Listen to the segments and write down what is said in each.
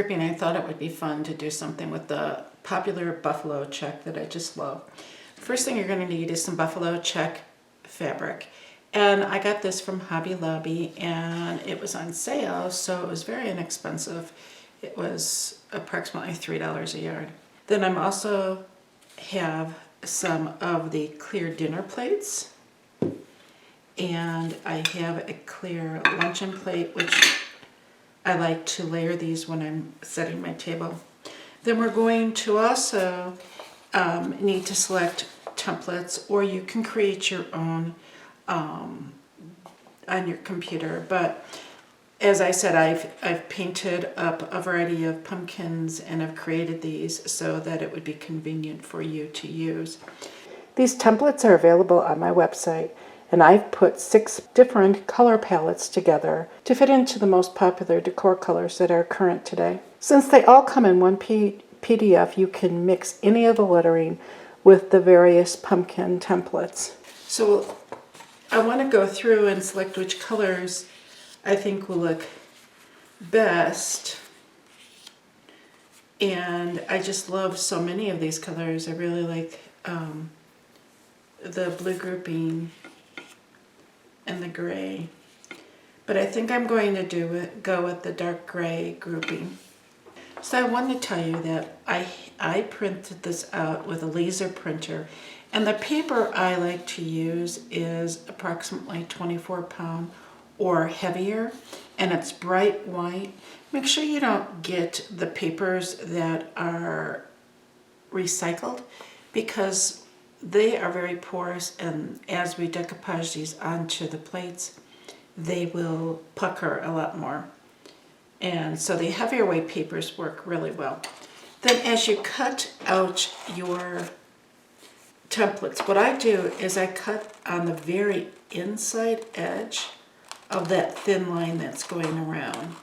grouping, I thought it would be fun to do something with the popular buffalo check that I just love. First thing you're going to need is some buffalo check fabric. And I got this from Hobby Lobby and it was on sale, so it was very inexpensive. It was approximately $3 a yard. Then I'm also have some of the clear dinner plates, and I have a clear luncheon plate, which I like to layer these when I'm setting my table. Then we're going to also need to select templates, or you can create your own on your computer. But as I said, I've painted up a variety of pumpkins and I've created these so that it would be convenient for you to use. These templates are available on my website, and I've put 6 different color palettes together to fit into the most popular decor colors that are current today. Since they all come in one PDF, you can mix any of the lettering with the various pumpkin templates. So I want to go through and select which colors I think will look best. And I just love so many of these colors. I really like the blue grouping and the gray. But I think I'm going to go with the dark gray grouping. So I want to tell you that I printed this out with a laser printer, and the paper I like to use is approximately 24 pound or heavier, and it's bright white. Make sure you don't get the papers that are recycled, because they are very porous, and as we decoupage these onto the plates, they will pucker a lot more. And so the heavier weight papers work really well. Then as you cut out your templates, what I do is I cut on the very inside edge of that thin line that's going around,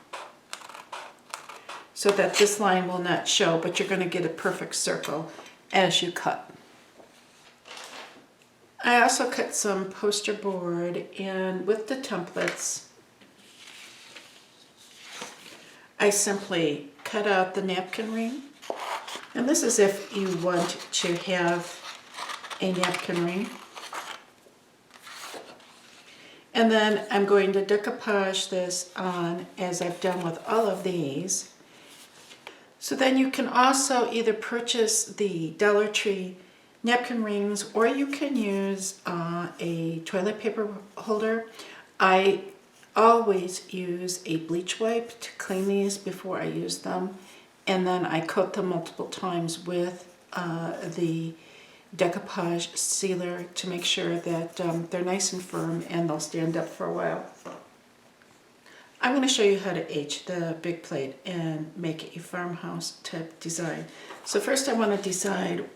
so that this line will not show, but you're going to get a perfect circle as you cut. I also cut some poster board, and with the templates, I simply cut out the napkin ring. And this is if you want to have a napkin ring. And then I'm going to decoupage this on as I've done with all of these. So then you can also either purchase the Dollar Tree napkin rings, or you can use a toilet paper holder. I always use a bleach wipe to clean these before I use them, and then I coat them multiple times with the decoupage sealer to make sure that they're nice and firm and they'll stand up for a while. I'm going to show you how to H the big plate and make a farmhouse type design. So first I want to decide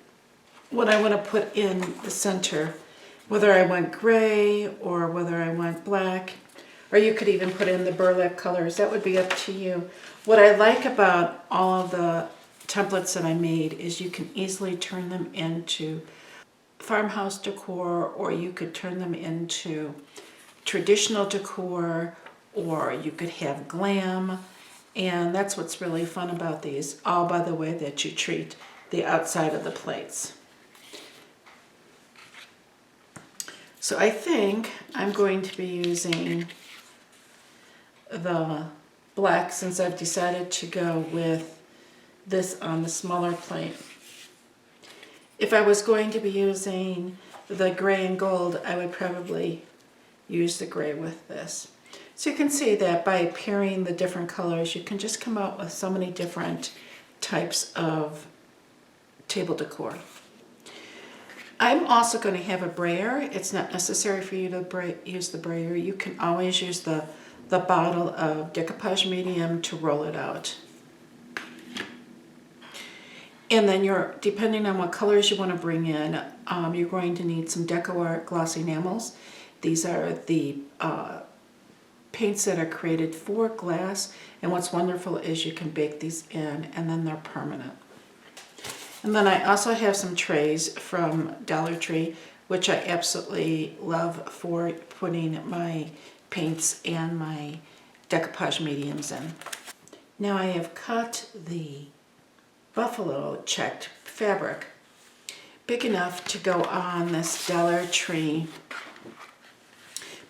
what I want to put in the center, whether I want gray or whether I want black, or you could even put in the burlap colors. That would be up to you. What I like about all of the templates that I made is you can easily turn them into farmhouse decor, or you could turn them into traditional decor, or you could have glam, and that's what's really fun about these, all by the way that you treat the outside of the plates. So I think I'm going to be using the black, since I've decided to go with this on the smaller plate. If I was going to be using the gray and gold, I would probably use the gray with this. So you can see that by pairing the different colors, you can just come out with so many different types of table decor. I'm also going to have a brayer. It's not necessary for you to use the brayer. You can always use the bottle of decoupage medium to roll it out. And then depending on what colors you want to bring in, you're going to need some Decor glossy enamels. These are the paints that are created for glass, and what's wonderful is you can bake these in and then they're permanent. And then I also have some trays from Dollar Tree, which I absolutely love for putting my paints and my decoupage mediums in. Now I have cut the buffalo checked fabric big enough to go on this Dollar Tree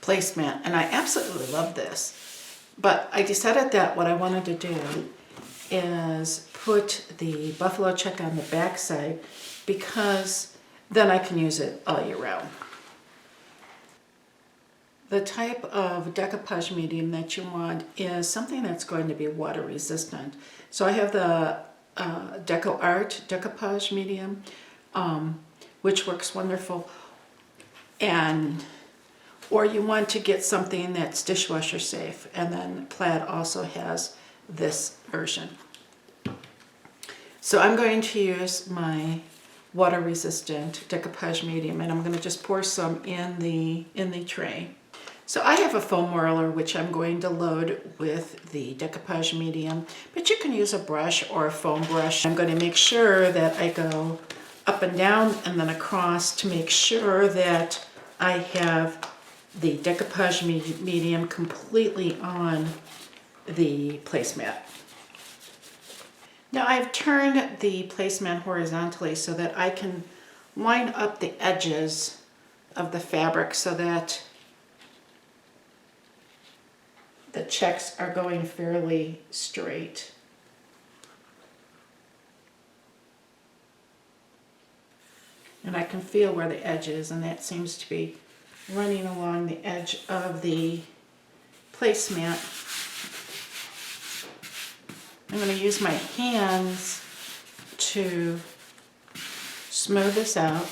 placemat, and I absolutely love this. But I decided that what I wanted to do is put the buffalo check on the back side because then I can use it all year round. The type of decoupage medium that you want is something that's going to be water resistant. So I have the Decoupage medium, which works wonderful. Or you want to get something that's dishwasher safe, and then Plaid also has this version. So I'm going to use my water resistant decoupage medium, and I'm going to just pour some in the tray. So I have a foam roller which I'm going to load with the decoupage medium, but you can use a brush or a foam brush. I'm going to make sure that I go up and down and then across to make sure that I have the decoupage medium completely on the placemat. Now I've turned the placemat horizontally so that I can line up the edges of the fabric so that the checks are going fairly straight. And I can feel where the edge is, and that seems to be running along the edge of the placemat. I'm going to use my hands to smooth this out.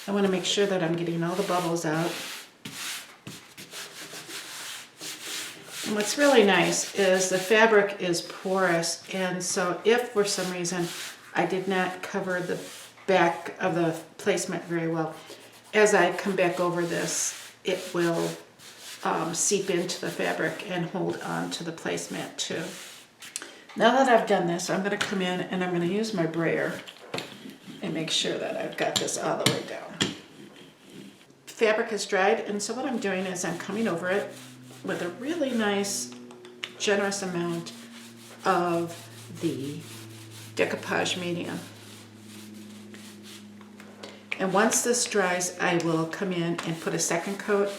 I want to make sure that I'm getting all the bubbles out. And what's really nice is the fabric is porous, and so if for some reason I did not cover the back of the placemat very well, as I come back over this, it will seep into the fabric and hold on to the placemat too. Now that I've done this, I'm going to come in and I'm going to use my brayer and make sure that I've got this all the way down. Fabric is dried, and so what I'm doing is I'm coming over it with a really nice, generous amount of the decoupage medium. And once this dries, I will come in and put a second coat.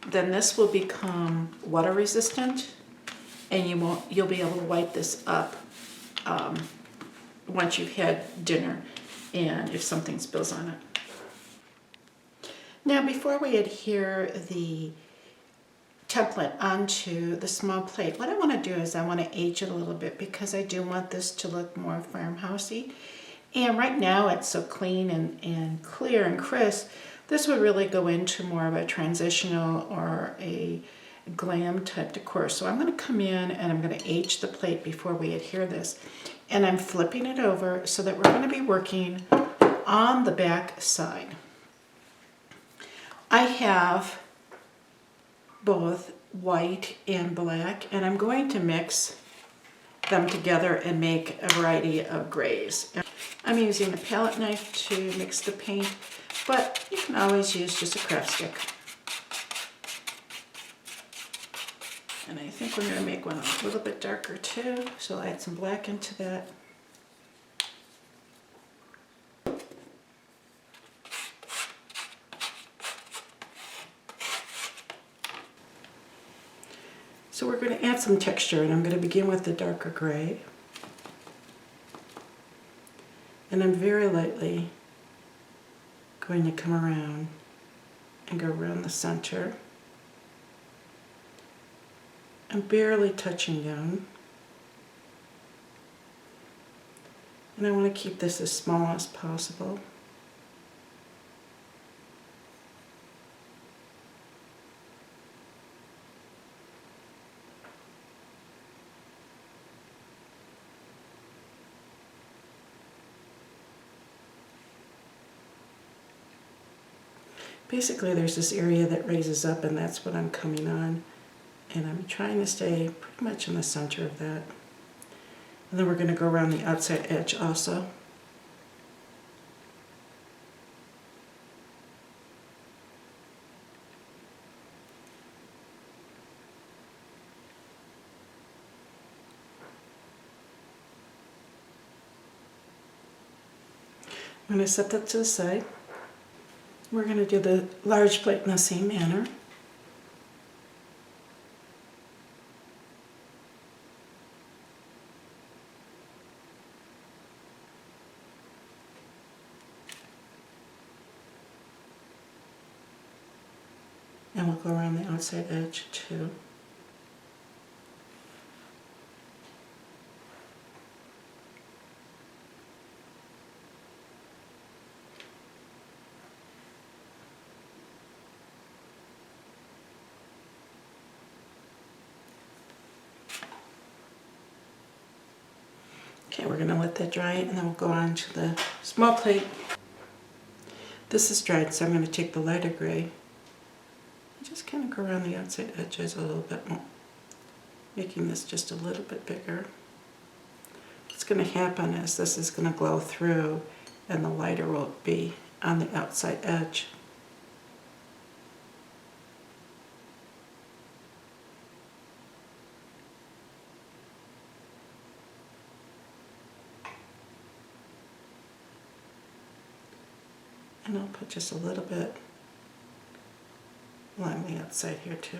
Then this will become water resistant, and you'll be able to wipe this up once you've had dinner and if something spills on it. Now before we adhere the template onto the small plate, what I want to do is I want to age it a little bit because I do want this to look more farmhousey. And right now it's so clean and clear and crisp, this would really go into more of a transitional or a glam type decor. So I'm going to come in and I'm going to age the plate before we adhere this. And I'm flipping it over so that we're going to be working on the back side. I have both white and black, and I'm going to mix them together and make a variety of grays. I'm using a palette knife to mix the paint, but you can always use just a craft stick. And I think we're going to make one a little bit darker too, so I'll add some black into that. So we're going to add some texture, and I'm going to begin with the darker gray. And I'm very lightly going to come around and go around the center. I'm barely touching down. And I want to keep this as small as possible. Basically, there's this area that raises up, and that's what I'm coming on. And I'm trying to stay pretty much in the center of that. And then we're going to go around the outside edge also. I'm going to set that to the side. We're going to do the large plate in the same manner. And we'll go around the outside edge too. Okay, we're going to let that dry and then we'll go on to the small plate. This is dried, so I'm going to take the lighter gray and just kind of go around the outside edges a little bit more, making this just a little bit bigger. What's going to happen is this is going to glow through and the lighter will be on the outside edge. And I'll put just a little bit along the outside here too.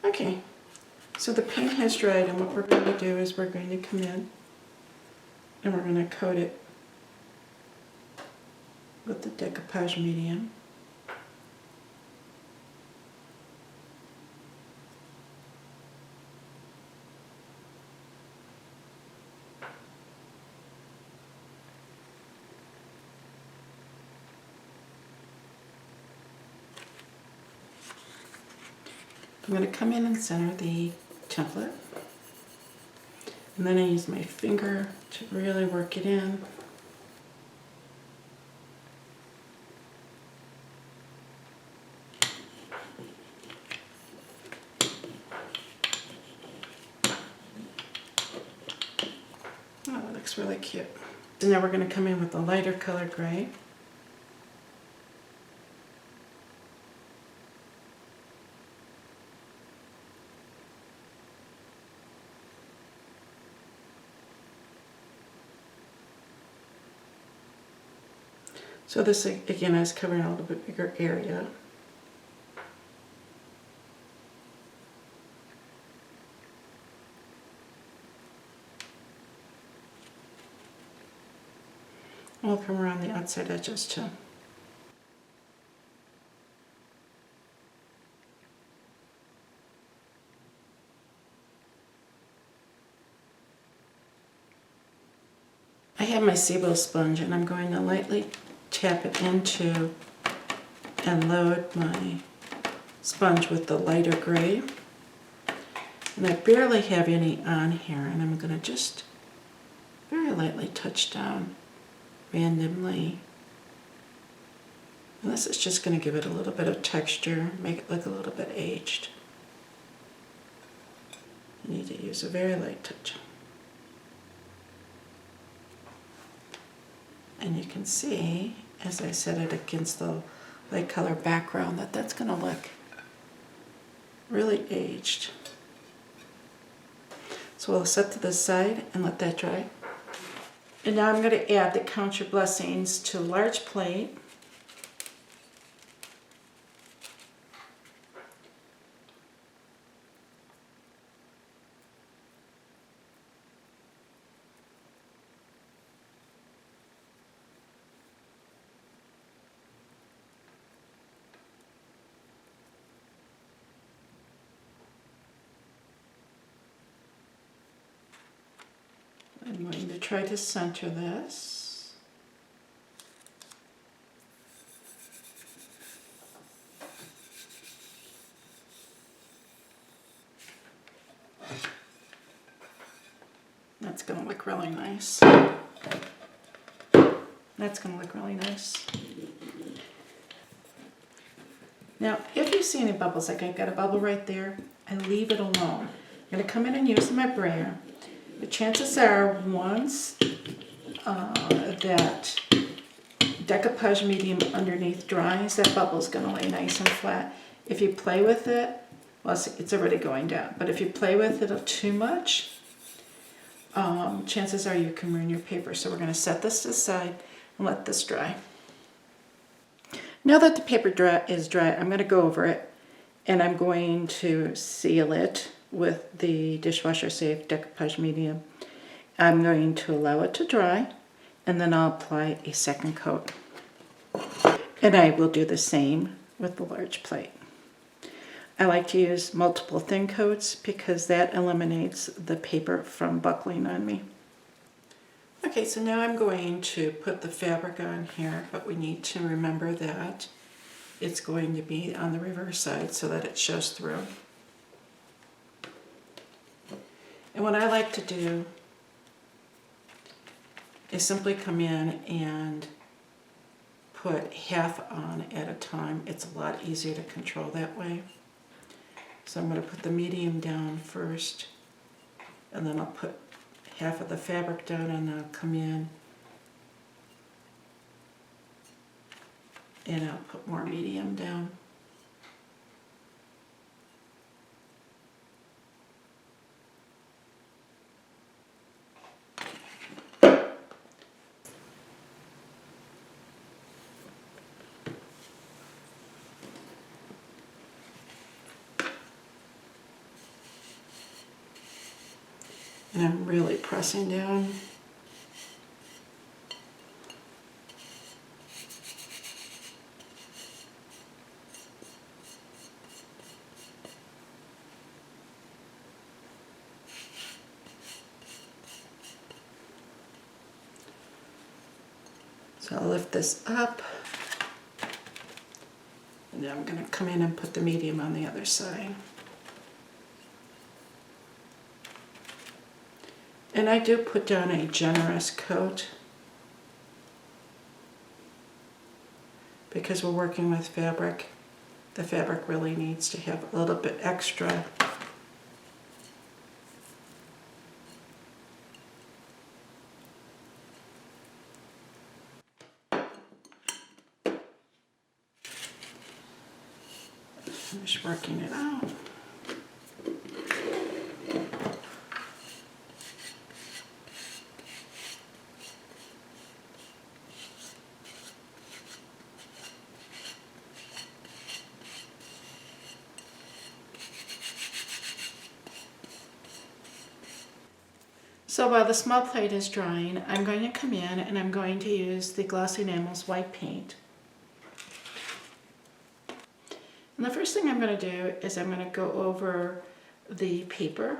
Okay, so the paint has dried and what we're going to do is we're going to come in and we're going to coat it with the Decoupage medium. I'm going to come in and center the template, and then I use my finger to really work it in. Oh, it looks really cute. So now we're going to come in with the lighter color gray. So this again is covering a little bit bigger area. And we'll come around the outside edges too. I have my Sebo sponge and I'm going to lightly tap it into and load my sponge with the lighter gray. And I barely have any on here, and I'm going to just very lightly touch down randomly. And this is just going to give it a little bit of texture, make it look a little bit aged. You need to use a very light touch. And you can see, as I set it against the light color background, that that's going to look really aged. So we'll set to the side and let that dry. And now I'm going to add the Count Your Blessings to a large plate. I'm going to try to center this. That's going to look really nice. That's going to look really nice. Now, if you see any bubbles, like I've got a bubble right there, I leave it alone. I'm going to come in and use my brayer. But chances are, once that decoupage medium underneath dries, that bubble's going to lay nice and flat. If you play with it, well, it's already going down, but if you play with it too much, chances are you can ruin your paper. So we're going to set this aside and let this dry. Now that the paper is dry, I'm going to go over it and I'm going to seal it with the dishwasher safe decoupage medium. I'm going to allow it to dry and then I'll apply a second coat. And I will do the same with the large plate. I like to use multiple thin coats because that eliminates the paper from buckling on me. Okay, so now I'm going to put the fabric on here, but we need to remember that it's going to be on the reverse side so that it shows through. And what I like to do is simply come in and put half on at a time. It's a lot easier to control that way. So I'm going to put the medium down first, and then I'll put half of the fabric down and I'll come in and I'll put more medium down. And I'm really pressing down. So I'll lift this up. And then I'm going to come in and put the medium on the other side. And I do put down a generous coat because we're working with fabric. The fabric really needs to have a little bit extra. Finish working it out. So while the small plate is drying, I'm going to come in and I'm going to use the Glossy Enamels white paint. And the first thing I'm going to do is I'm going to go over the paper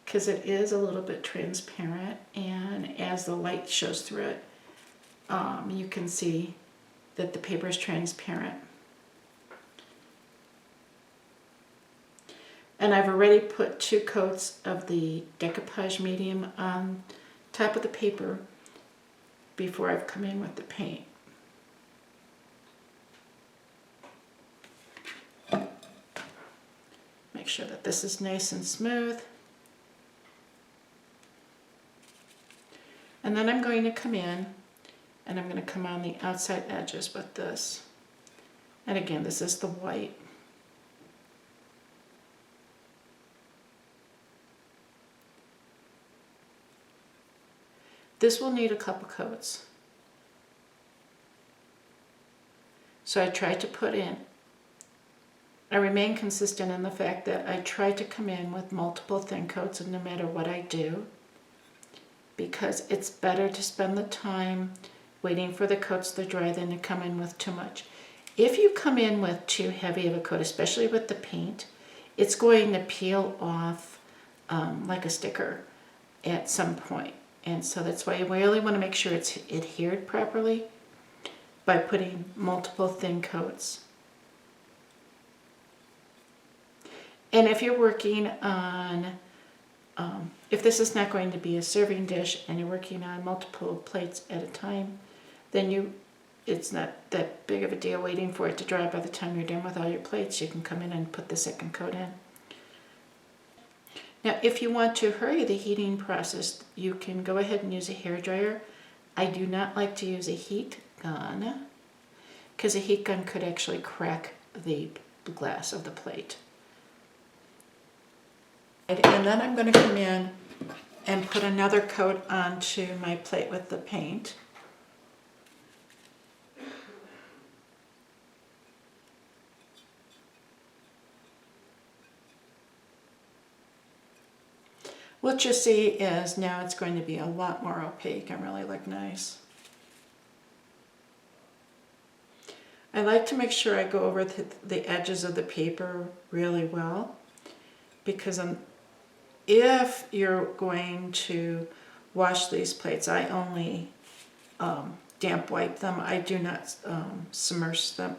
because it is a little bit transparent, and as the light shows through it, you can see that the paper is transparent. And I've already put 2 coats of the decoupage medium on top of the paper before I've come in with the paint. Make sure that this is nice and smooth. And then I'm going to come in and I'm going to come on the outside edges with this. And again, this is the white. This will need a couple coats. So I tried to put in, I remain consistent in the fact that I try to come in with multiple thin coats no matter what I do, because it's better to spend the time waiting for the coats to dry than to come in with too much. If you come in with too heavy of a coat, especially with the paint, it's going to peel off like a sticker at some point. And so that's why you really want to make sure it's adhered properly by putting multiple thin coats. And if you're working on, if this is not going to be a serving dish and you're working on multiple plates at a time, then it's not that big of a deal waiting for it to dry. By the time you're done with all your plates, you can come in and put the second coat in. Now, if you want to hurry the heating process, you can go ahead and use a hairdryer. I do not like to use a heat gun because a heat gun could actually crack the glass of the plate. And then I'm going to come in and put another coat onto my plate with the paint. What you see is now it's going to be a lot more opaque and really look nice. I like to make sure I go over the edges of the paper really well, because if you're going to wash these plates, I only damp wipe them. I do not submerge them.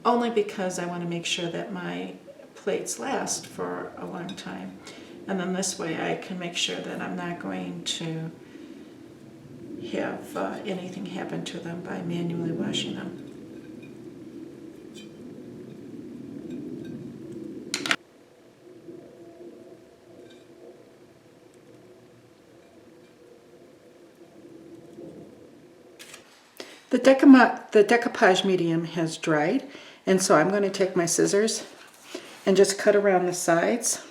Only because I want to make sure that my plates last for a long time. And then this way I can make sure that I'm not going to have anything happen to them by manually washing them. The decoupage medium has dried, and so I'm going to take my scissors and just cut around the sides.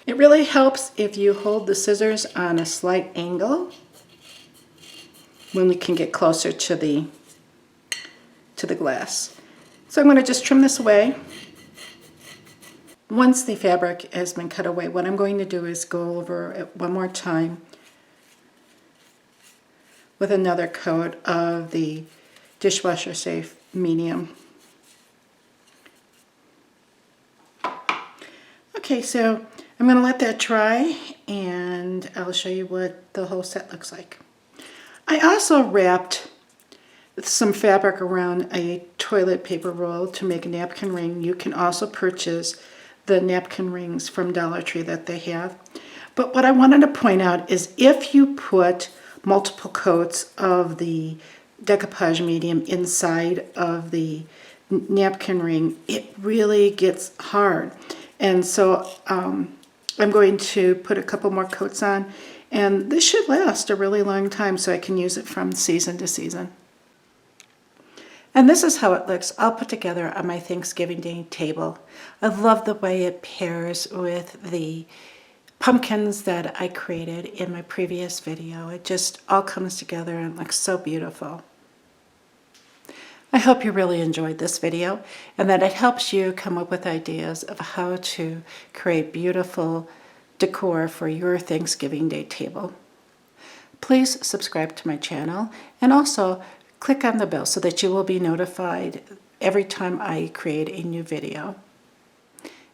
It really helps if you hold the scissors on a slight angle when we can get closer to the glass. So I'm going to just trim this away. Once the fabric has been cut away, what I'm going to do is go over it one more time with another coat of the dishwasher safe medium. Okay, so I'm going to let that dry and I'll show you what the whole set looks like. I also wrapped some fabric around a toilet paper roll to make a napkin ring. You can also purchase the napkin rings from Dollar Tree that they have. But what I wanted to point out is if you put multiple coats of the decoupage medium inside of the napkin ring, it really gets hard. And so I'm going to put a couple more coats on, and this should last a really long time so I can use it from season to season. And this is how it looks all put together on my Thanksgiving Day table. I love the way it pairs with the pumpkins that I created in my previous video. It just all comes together and looks so beautiful. I hope you really enjoyed this video and that it helps you come up with ideas of how to create beautiful decor for your Thanksgiving Day table. Please subscribe to my channel and also click on the bell so that you will be notified every time I create a new video.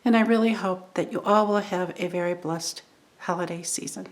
And I really hope that you all will have a very blessed holiday season.